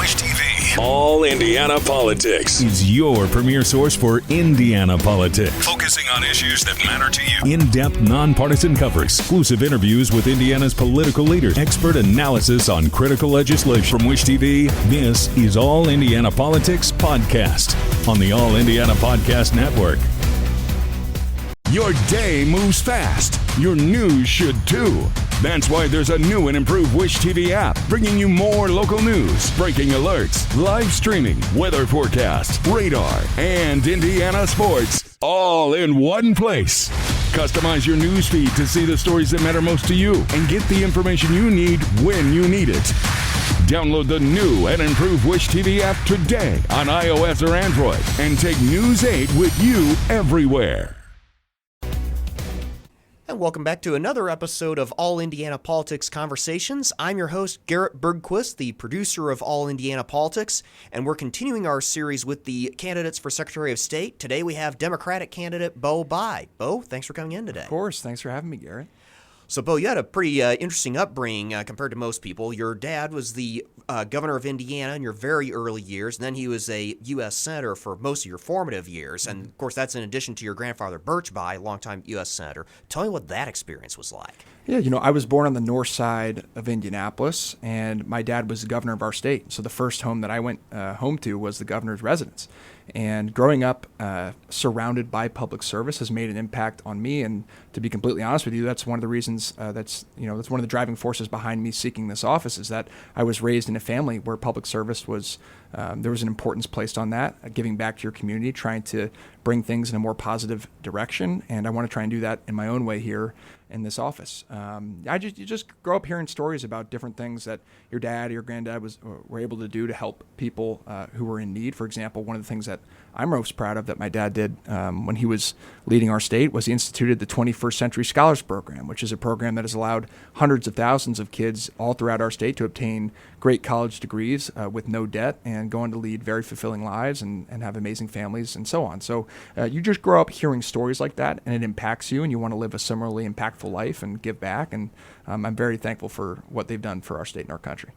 Wish TV. All Indiana Politics is your premier source for Indiana politics. Focusing on issues that matter to you. In-depth, nonpartisan coverage, exclusive interviews with Indiana's political leaders, expert analysis on critical legislation. From Wish TV, this is All Indiana Politics Podcast on the All Indiana Podcast Network. Your day moves fast. Your news should too. That's why there's a new and improved Wish TV app, bringing you more local news, breaking alerts, live streaming, weather forecast, radar, and Indiana sports, all in one place. Customize your news feed to see the stories that matter most to you and get the information you need when you need it. Download the new and improved Wish TV app today on iOS or Android and take News 8 with you everywhere. And welcome back to another episode of All Indiana Politics Conversations. I'm your host, Garrett Bergquist, the producer of All Indiana Politics, and we're continuing our series with the candidates for Secretary of State. Today we have Democratic candidate Beau Bayh. Beau, thanks for coming in today. Of course. Thanks for having me, Garrett. So, Beau, you had a pretty interesting upbringing compared to most people. Your dad was the governor of Indiana in your very early years, and then he was a U.S. senator for most of your formative years. And, of course, that's in addition to your grandfather, Birch Bayh, longtime U.S. senator. Tell me what that experience was like. Yeah, I was born on the north side of Indianapolis, and my dad was the governor of our state. So the first home that I went home to was the governor's residence. And growing up surrounded by public service has made an impact on me. And to be completely honest with you, that's one of the reasons that's one of the driving forces behind me seeking this office is that I was raised in a family where public service was, there was an importance placed on that, giving back to your community, trying to bring things in a more positive direction. And I want to try and do that in my own way here in this office. You just grow up hearing stories about different things that your dad or your granddad were able to do to help people who were in need. For example, one of the things that I'm most proud of that my dad did when he was leading our state was he instituted the 21st Century Scholars Program, which is a program that has allowed hundreds of thousands of kids all throughout our state to obtain great college degrees with no debt and go on to lead very fulfilling lives and have amazing families and so on. So you just grow up hearing stories like that, and it impacts you, and you want to live a similarly impactful life and give back. And I'm very thankful for what they've done for our state and our country.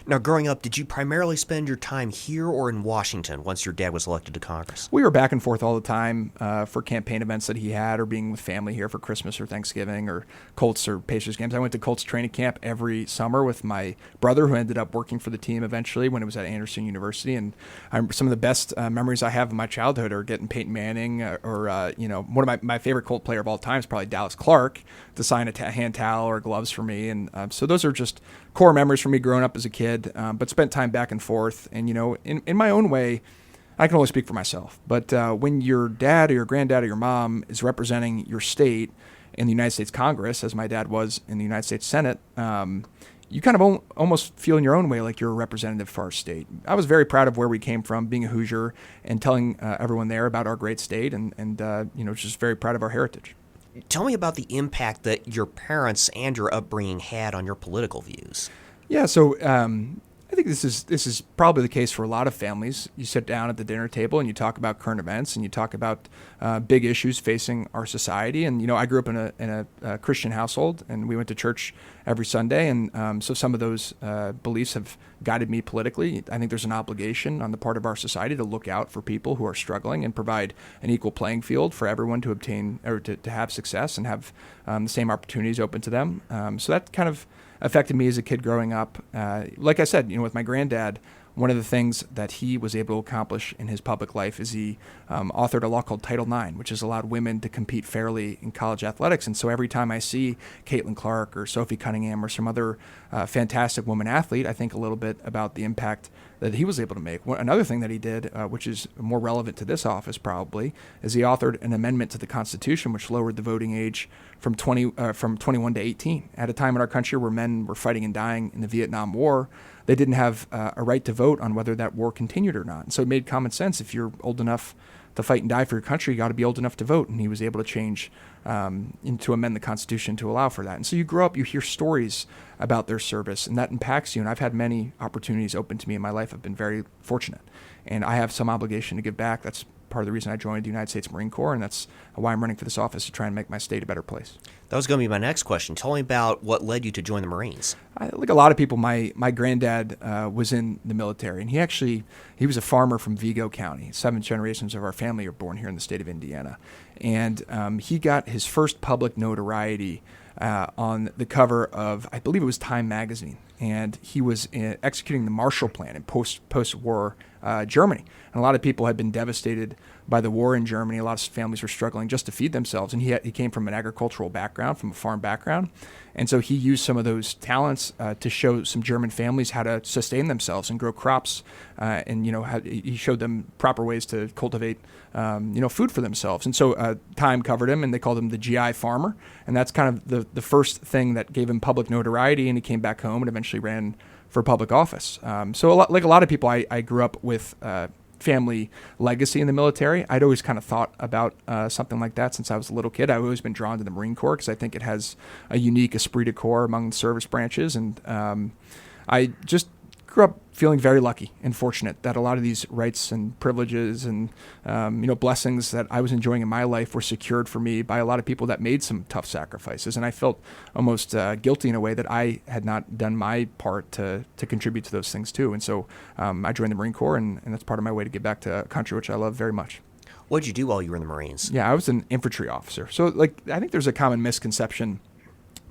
Now, growing up, did you primarily spend your time here or in Washington once your dad was elected to Congress? We were back and forth all the time for campaign events that he had or being with family here for Christmas or Thanksgiving or Colts or Pacers games. I went to Colts training camp every summer with my brother, who ended up working for the team eventually when it was at Anderson University. And some of the best memories I have of my childhood are getting Peyton Manning or one of my favorite Colt player of all time is probably Dallas Clark to sign a hand towel or gloves for me. And so those are just core memories for me growing up as a kid, but spent time back and forth. And, in my own way, I can only speak for myself. But when your dad or your granddad or your mom is representing your state in the United States Congress, as my dad was in the United States Senate, you kind of almost feel in your own way like you're a representative for our state. I was very proud of where we came from, being a Hoosier, and telling everyone there about our great state, and just very proud of our heritage. Tell me about the impact that your parents and your upbringing had on your political views. Yeah, so I think this is probably the case for a lot of families. You sit down at the dinner table and you talk about current events and you talk about big issues facing our society. And I grew up in a Christian household, and we went to church every Sunday, and so some of those beliefs have guided me politically. I think there's an obligation on the part of our society to look out for people who are struggling and provide an equal playing field for everyone to obtain or to have success and have the same opportunities open to them. So that kind of affected me as a kid growing up. Like I said, with my granddad, one of the things that he was able to accomplish in his public life is he authored a law called Title IX, which has allowed women to compete fairly in college athletics. And so every time I see Caitlin Clark or Sophie Cunningham or some other fantastic woman athlete, I think a little bit about the impact that he was able to make. Another thing that he did, which is more relevant to this office probably, is he authored an amendment to the Constitution which lowered the voting age from 21 to 18. At a time in our country where men were fighting and dying in the Vietnam War, they didn't have a right to vote on whether that war continued or not. And so it made common sense. If you're old enough to fight and die for your country, you got to be old enough to vote. And he was able to change to amend the Constitution to allow for that. And so you grow up, you hear stories about their service, and that impacts you. And I've had many opportunities open to me in my life. I've been very fortunate. And I have some obligation to give back. That's part of the reason I joined the United States Marine Corps, and that's why I'm running for this office, to try and make my state a better place. That was going to be my next question. Tell me about what led you to join the Marines. Like a lot of people, my granddad was in the military, and he was a farmer from Vigo County. 7 generations of our family are born here in the state of Indiana. And he got his first public notoriety on the cover of, I believe it was Time magazine. And he was executing the Marshall Plan in post-war Germany. And a lot of people had been devastated by the war in Germany. A lot of families were struggling just to feed themselves. And he came from an agricultural background, from a farm background. And so he used some of those talents to show some German families how to sustain themselves and grow crops. And, he showed them proper ways to cultivate, food for themselves. And so Time covered him, and they called him the GI farmer. And that's kind of the first thing that gave him public notoriety. And he came back home and eventually ran for public office. So like a lot of people, I grew up with family legacy in the military. I'd always kind of thought about something like that since I was a little kid. I've always been drawn to the Marine Corps because I think it has a unique esprit de corps among the service branches. And I just grew up feeling very lucky and fortunate that a lot of these rights and privileges and blessings that I was enjoying in my life were secured for me by a lot of people that made some tough sacrifices. And I felt almost guilty in a way that I had not done my part to contribute to those things too. And so I joined the Marine Corps, and that's part of my way to get back to a country which I love very much. What did you do while you were in the Marines? Yeah, I was an infantry officer. So I think there's a common misconception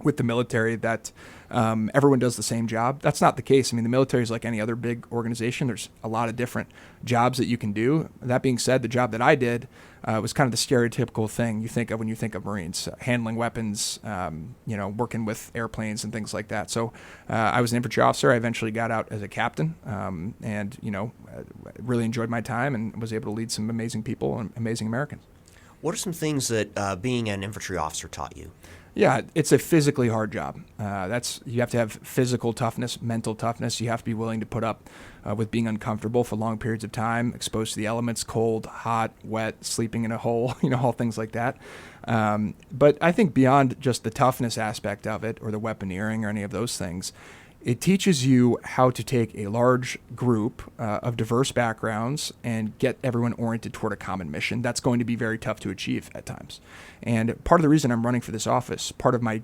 with the military that everyone does the same job. That's not the case. I mean, the military is like any other big organization. There's a lot of different jobs that you can do. That being said, the job that I did was kind of the stereotypical thing you think of when you think of Marines, handling weapons, working with airplanes and things like that. So I was an infantry officer. I eventually got out as a captain and really enjoyed my time and was able to lead some amazing people and amazing Americans. What are some things that being an infantry officer taught you? Yeah, it's a physically hard job. You have to have physical toughness, mental toughness. You have to be willing to put up with being uncomfortable for long periods of time, exposed to the elements, cold, hot, wet, sleeping in a hole, all things like that. But I think beyond just the toughness aspect of it or the weaponeering or any of those things, it teaches you how to take a large group of diverse backgrounds and get everyone oriented toward a common mission. That's going to be very tough to achieve at times. And part of the reason I'm running for this office, part of my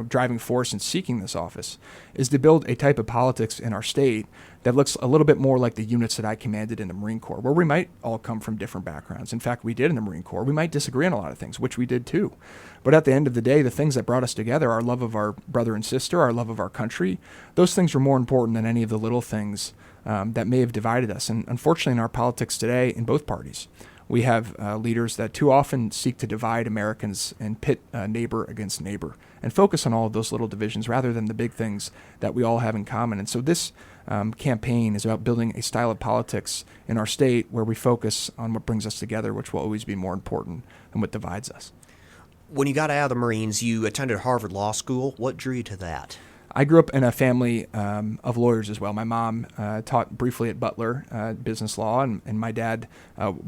driving force in seeking this office, is to build a type of politics in our state that looks a little bit more like the units that I commanded in the Marine Corps, where we might all come from different backgrounds. In fact, we did in the Marine Corps. We might disagree on a lot of things, which we did too. But at the end of the day, the things that brought us together, our love of our brother and sister, our love of our country, those things were more important than any of the little things that may have divided us. And unfortunately, in our politics today, in both parties, we have leaders that too often seek to divide Americans and pit neighbor against neighbor and focus on all of those little divisions rather than the big things that we all have in common. And so this campaign is about building a style of politics in our state where we focus on what brings us together, which will always be more important than what divides us. When you got out of the Marines, you attended Harvard Law School. What drew you to that? I grew up in a family of lawyers as well. My mom taught briefly at Butler business law, and my dad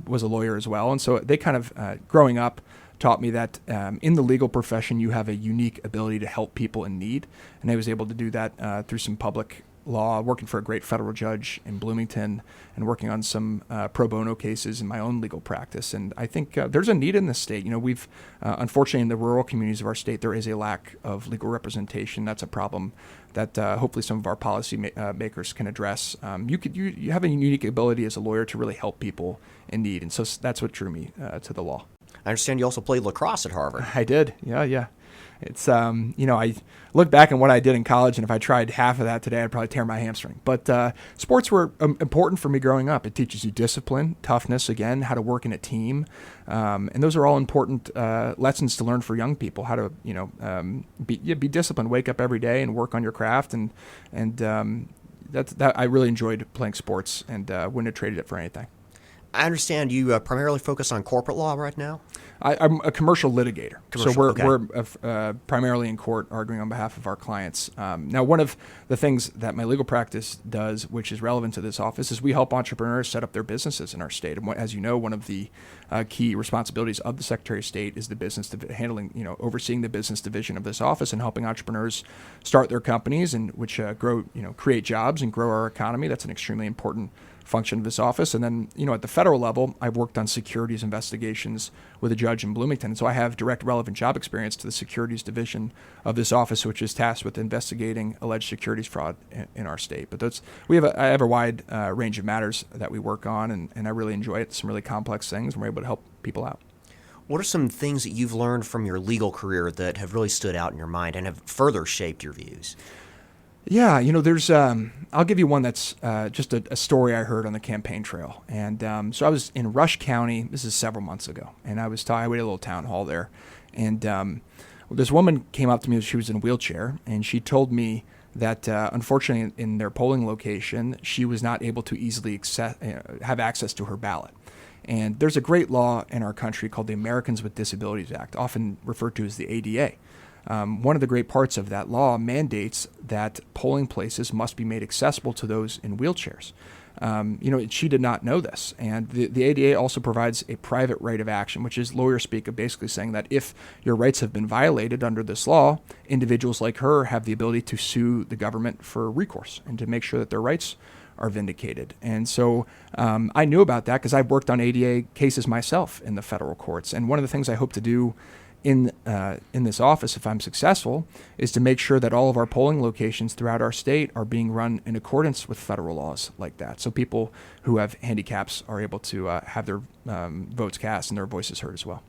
was a lawyer as well. And so they kind of, growing up, taught me that in the legal profession, you have a unique ability to help people in need. And I was able to do that through some public law, working for a great federal judge in Bloomington and working on some pro bono cases in my own legal practice. And I think there's a need in this state. We've, unfortunately, in the rural communities of our state, there is a lack of legal representation. That's a problem that hopefully some of our policy makers can address. You have a unique ability as a lawyer to really help people in need. And so that's what drew me to the law. I understand you also played lacrosse at Harvard. I did. Yeah. It's, I look back on what I did in college, and if I tried half of that today, I'd probably tear my hamstring. But sports were important for me growing up. It teaches you discipline, toughness, again, how to work in a team. And those are all important lessons to learn for young people, how to, be disciplined, wake up every day and work on your craft. And that I really enjoyed playing sports and wouldn't have traded it for anything. I understand you primarily focus on corporate law right now? I'm a commercial litigator. So we're primarily in court arguing on behalf of our clients. Now, one of the things that my legal practice does, which is relevant to this office, is we help entrepreneurs set up their businesses in our state. And as you know, one of the key responsibilities of the Secretary of State is the business overseeing the business division of this office and helping entrepreneurs start their companies and which create jobs and grow our economy. That's an extremely important function of this office. And then, at the federal level, I've worked on securities investigations with a judge in Bloomington. And so I have direct relevant job experience to the securities division of this office, which is tasked with investigating alleged securities fraud in our state. But I have a wide range of matters that we work on, and I really enjoy it. Some really complex things, and we're able to help people out. What are some things that you've learned from your legal career that have really stood out in your mind and have further shaped your views? Yeah, there's, I'll give you one that's just a story I heard on the campaign trail. And so I was in Rush County, this is several months ago, and I went to a little town hall there. And this woman came up to me, she was in a wheelchair, and she told me that unfortunately in their polling location, she was not able to easily have access to her ballot. And there's a great law in our country called the Americans with Disabilities Act, often referred to as the ADA. One of the great parts of that law mandates that polling places must be made accessible to those in wheelchairs. She did not know this. And the ADA also provides a private right of action, which is lawyer speak of basically saying that if your rights have been violated under this law, individuals like her have the ability to sue the government for recourse and to make sure that their rights are vindicated. And so I knew about that because I've worked on ADA cases myself in the federal courts. And one of the things I hope to do in this office, if I'm successful, is to make sure that all of our polling locations throughout our state are being run in accordance with federal laws like that. So people who have handicaps are able to have their votes cast and their voices heard as well.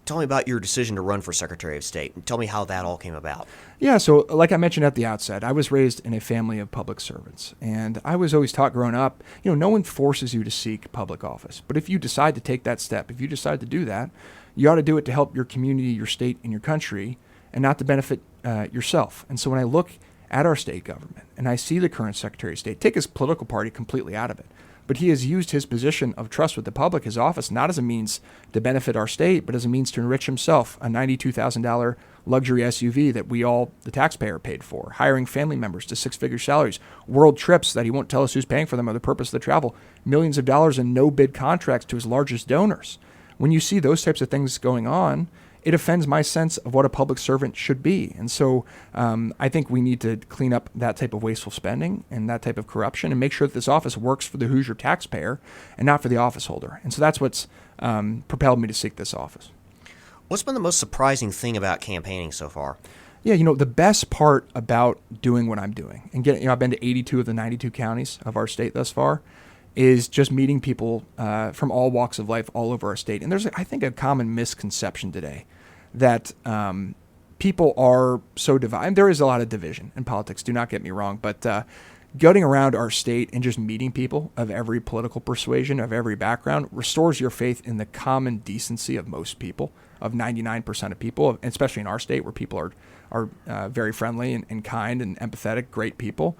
Tell me about your decision to run for Secretary of State, and tell me how that all came about. Yeah, so like I mentioned at the outset, I was raised in a family of public servants, and I was always taught growing up, no one forces you to seek public office. But if you decide to take that step, if you decide to do that, you ought to do it to help your community, your state, and your country, and not to benefit yourself. And so when I look at our state government and I see the current Secretary of State, take his political party completely out of it, but he has used his position of trust with the public, his office, not as a means to benefit our state, but as a means to enrich himself, a $92,000 luxury SUV that we all, the taxpayer, paid for, hiring family members to six-figure salaries, world trips that he won't tell us who's paying for them or the purpose of the travel, millions of dollars in no-bid contracts to his largest donors. When you see those types of things going on, it offends my sense of what a public servant should be. And so I think we need to clean up that type of wasteful spending and that type of corruption and make sure that this office works for the Hoosier taxpayer and not for the office holder. And so that's what's propelled me to seek this office. What's been the most surprising thing about campaigning so far? Yeah, the best part about doing what I'm doing, and I've been to 82 of the 92 counties of our state thus far, is just meeting people from all walks of life all over our state. And there's, I think, a common misconception today that people are so divided. There is a lot of division in politics, do not get me wrong, but getting around our state and just meeting people of every political persuasion, of every background, restores your faith in the common decency of most people, of 99% of people, especially in our state where people are very friendly and kind and empathetic, great people.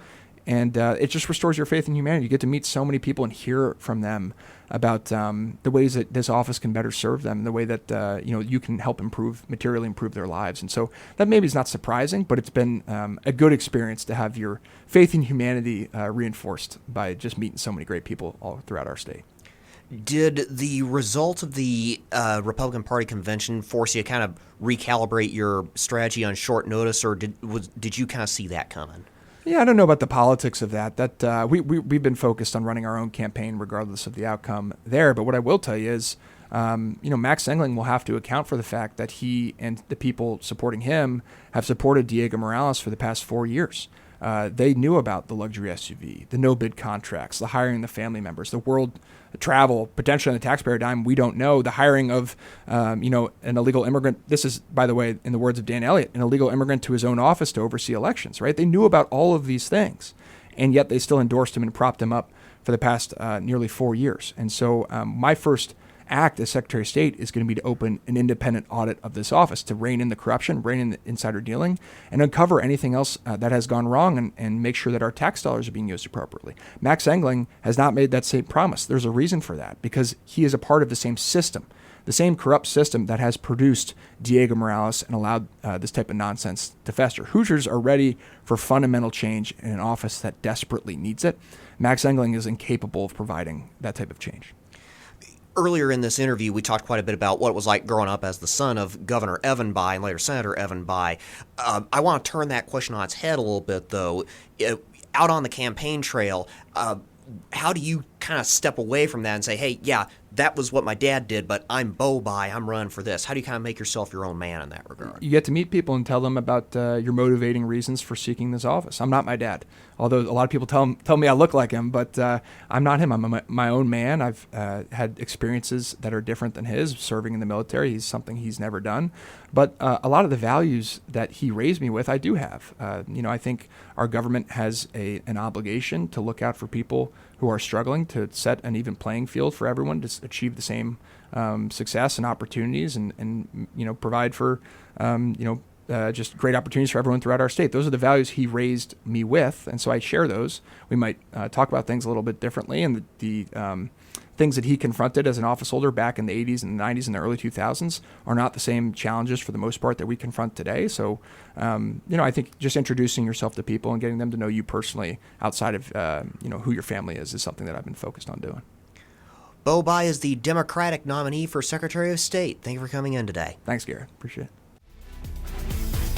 And it just restores your faith in humanity. You get to meet so many people and hear from them about the ways that this office can better serve them, the way that you can help materially improve their lives. And so that maybe is not surprising, but it's been a good experience to have your faith in humanity reinforced by just meeting so many great people all throughout our state. Did the result of the Republican Party convention force you to kind of recalibrate your strategy on short notice, or did you kind of see that coming? Yeah, I don't know about the politics of that. We've been focused on running our own campaign regardless of the outcome there. But what I will tell you is, Max Engling will have to account for the fact that he and the people supporting him have supported Diego Morales for the past 4 years. They knew about the luxury SUV, the no-bid contracts, the hiring the family members, the world travel, potentially on the taxpayer dime, we don't know, the hiring of, an illegal immigrant. This is, by the way, in the words of Dan Elliott, an illegal immigrant to his own office to oversee elections, right? They knew about all of these things, and yet they still endorsed him and propped him up for the past nearly 4 years. And so my first act as Secretary of State is going to be to open an independent audit of this office to rein in the corruption, rein in the insider dealing, and uncover anything else that has gone wrong and make sure that our tax dollars are being used appropriately. Max Engling has not made that same promise. There's a reason for that, because he is a part of the same system, the same corrupt system that has produced Diego Morales and allowed this type of nonsense to fester. Hoosiers are ready for fundamental change in an office that desperately needs it. Max Engling is incapable of providing that type of change. Earlier in this interview, we talked quite a bit about what it was like growing up as the son of Governor Evan Bayh and later Senator Evan Bayh. I want to turn that question on its head a little bit, though. Out on the campaign trail, how do you kind of step away from that and say, hey, yeah, that was what my dad did, but I'm Beau Bayh, I'm running for this? How do you kind of make yourself your own man in that regard? You get to meet people and tell them about your motivating reasons for seeking this office. I'm not my dad, although a lot of people tell me I look like him, but I'm not him. I'm my own man. I've had experiences that are different than his, serving in the military. He's something he's never done. But a lot of the values that he raised me with, I do have. I think our government has an obligation to look out for people who are struggling, to set an even playing field for everyone to achieve the same success and opportunities, and provide for just great opportunities for everyone throughout our state. Those are the values he raised me with, and so I share those. We might talk about things a little bit differently, and the things that he confronted as an office holder back in the 80s and the 90s and the early 2000s are not the same challenges for the most part that we confront today. So, I think just introducing yourself to people and getting them to know you personally outside of, who your family is something that I've been focused on doing. Beau Bayh is the Democratic nominee for Secretary of State. Thank you for coming in today. Thanks, Garrett. Appreciate it.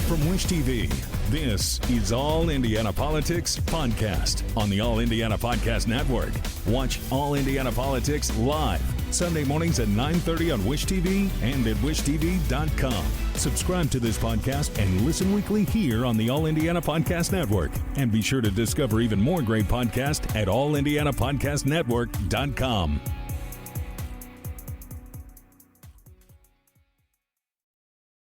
From Wish TV, this is All Indiana Politics Podcast on the All Indiana Podcast Network. Watch All Indiana Politics live Sunday mornings at 9:30 on Wish TV and at wishtv.com. Subscribe to this podcast and listen weekly here on the All Indiana Podcast Network. And be sure to discover even more great podcasts at allindianapodcastnetwork.com.